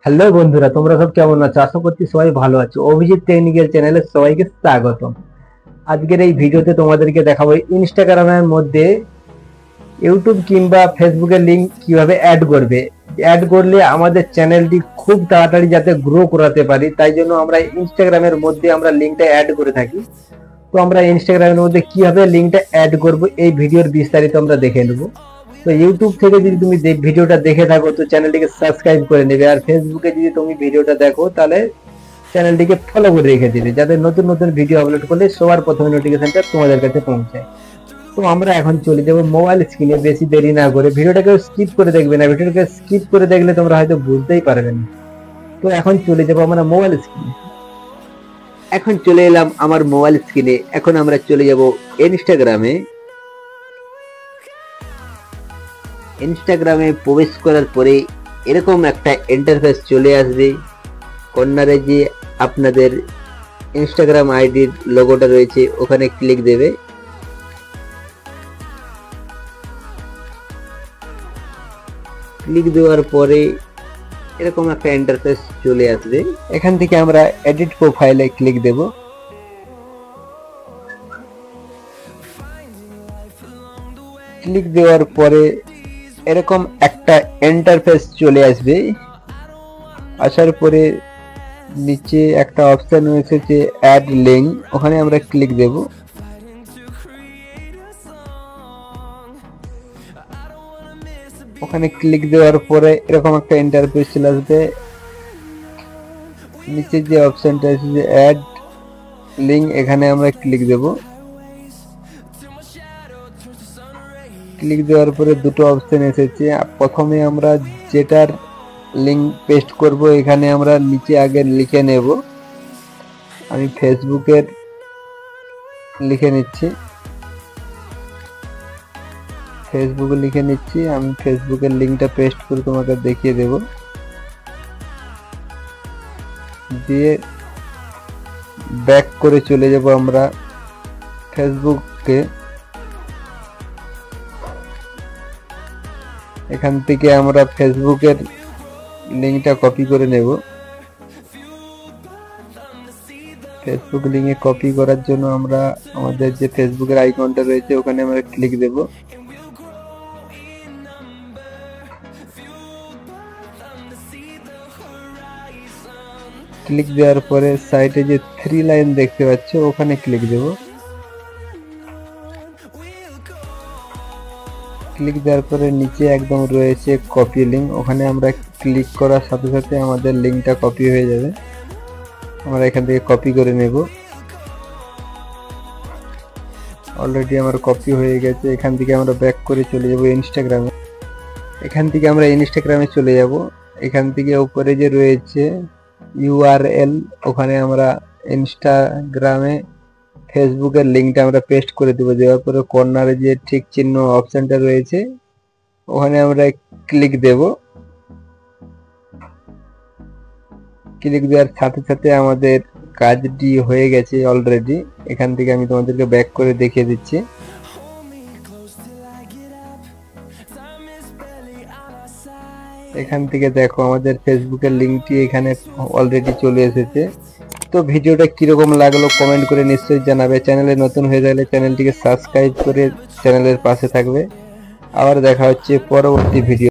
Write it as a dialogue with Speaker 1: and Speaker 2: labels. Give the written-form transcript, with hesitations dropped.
Speaker 1: Hello বন্ধুরা, তোমরা সব কেমন আছো? আশা করছি সবাই ভালো আছো। অভিজিৎ টেকনিক্যাল চ্যানেলে সবাইকে স্বাগতম। আজকের এই ভিডিওতে তোমাদেরকে দেখাবো ইনস্টাগ্রামের মধ্যে ইউটিউব কিংবা ফেসবুকের লিংক কিভাবে অ্যাড করবে। অ্যাড করলে আমাদের চ্যানেলটি খুব তাড়াতাড়ি যাতে গ্রো করাতে পারি, তাই জন্য আমরা ইনস্টাগ্রামের মধ্যে আমরা লিংকটা অ্যাড করে থাকি। তো আমরা ইনস্টাগ্রামের মধ্যে কিভাবে লিংকটা অ্যাড করব এই ভিডিওর বিস্তারিত আমরা দেখে নেব। তো ইউটিউব থেকে যদি তুমি ভিডিওটা দেখে থাকো তো চ্যানেলটিকে সাবস্ক্রাইব করে নেবে, আর ফেসবুকে যদি তুমি ভিডিওটা দেখো তাহলে চ্যানেলটিকে ফলো করে রেখে দিবে, যাতে নতুন নতুন ভিডিও আপলোড করলে সবার প্রথমে নোটিফিকেশনটা তোমাদের কাছে পৌঁছায়। তো আমরা এখন চলে যাবো মোবাইল স্ক্রিনে। বেশি দেরি না করে ভিডিওটাকে স্কিপ করে দেখবে না, ভিডিওটাকে স্কিপ করে দেখলে তোমরা হয়তো বুঝতেই পারবে না। তো এখন চলে যাবো আমরা মোবাইল স্ক্রিনে। এখন চলে এলাম আমার মোবাইল স্ক্রিনে। এখন আমরা চলে যাব ইনস্টাগ্রামে। ইনস্টাগ্রামে প্রবেশ করার পরে এরকম একটা ইন্টারফেস চলে আসবে। কর্নারে যে আপনাদের ইনস্টাগ্রাম আইডির লোগোটা রয়েছে ওখানে ক্লিক দেবে। ক্লিক দেওয়ার পরে এরকম একটা ইন্টারফেস চলে আসবে। এখান থেকে আমরা এডিট প্রোফাইলে ক্লিক দেব। ক্লিক দেওয়ার পরে এরকম একটা ইন্টারফেস চলে আসবে। আসার পরে নিচে একটা অপশন এসেছে অ্যাড লিংক, ওখানে আমরা ক্লিক দেব। ওখানে ক্লিক দেওয়ার পরে এরকম একটা ইন্টারফেস চলে আসবে। নিচে যে অপশনটা এসেছে অ্যাড লিংক, এখানে আমরা ক্লিক দেব। ক্লিক দেওয়ার পরে দুটো অপশন এসেছে। প্রথমে আমরা যেটার লিংক পেস্ট করব এখানে আমরা নিচে আগে লিখে নেব। আমি ফেসবুকের লিখে নিচ্ছি। আমি ফেসবুকের লিংকটা পেস্ট করে তোমাকে দেখিয়ে দেব। দিয়ে ব্যাক করে চলে যাব আমরা ফেসবুকে। এখান থেকে আমরা ফেসবুকের লিংকটা কপি করে নেব। ফেসবুক লিংকে কপি করার জন্য আমরা আমাদের যে ফেসবুকের আইকনটা রয়েছে ওখানে আমরা ক্লিক দেব। ক্লিক দেওয়ার পরে সাইডে যে 3 লাইন দেখতে পাচ্ছ ওখানে ক্লিক দেব। ক্লিক দেওয়ার পরে নিচে একদম রয়েছে কপি লিংক, ওখানে আমরা ক্লিক করার সাথে সাথে আমাদের লিংকটা কপি হয়ে যাবে। আমরা এখান থেকে কপি করে নেব। অলরেডি আমার কপি হয়ে গেছে। এখান থেকে আমরা ব্যাক করে চলে যাব ইনস্টাগ্রামে। চলে যাব। এখান থেকে উপরে যে রয়েছে ইউআরএল, ওখানে আমরা ইনস্টাগ্রামে ফেসবুকের লিংকটা আমরা পেস্ট করে দেবো। দেওয়ার পরে কর্নারে যে ঠিক চিহ্ন অপশনটা রয়েছে ওখানে আমরা ক্লিক দেব। ক্লিক দেওয়ার সাথে সাথে আমাদের কাজটি হয়ে গেছে অলরেডি। এখান থেকে আমি তোমাদেরকে ব্যাক করে দেখিয়ে দিচ্ছি। এখান থেকে দেখো আমাদের ফেসবুকের লিংকটি এখানে অলরেডি চলে এসেছে। তো ভিডিওটা কিরকম লাগলো কমেন্ট করে নিশ্চয়ই জানাবে। চ্যানেলে নতুন হয়ে গেলে চ্যানেলটিকে সাবস্ক্রাইব করে চ্যানেলের পাশে থাকবে। আবার দেখা হচ্ছে পরবর্তী ভিডিও।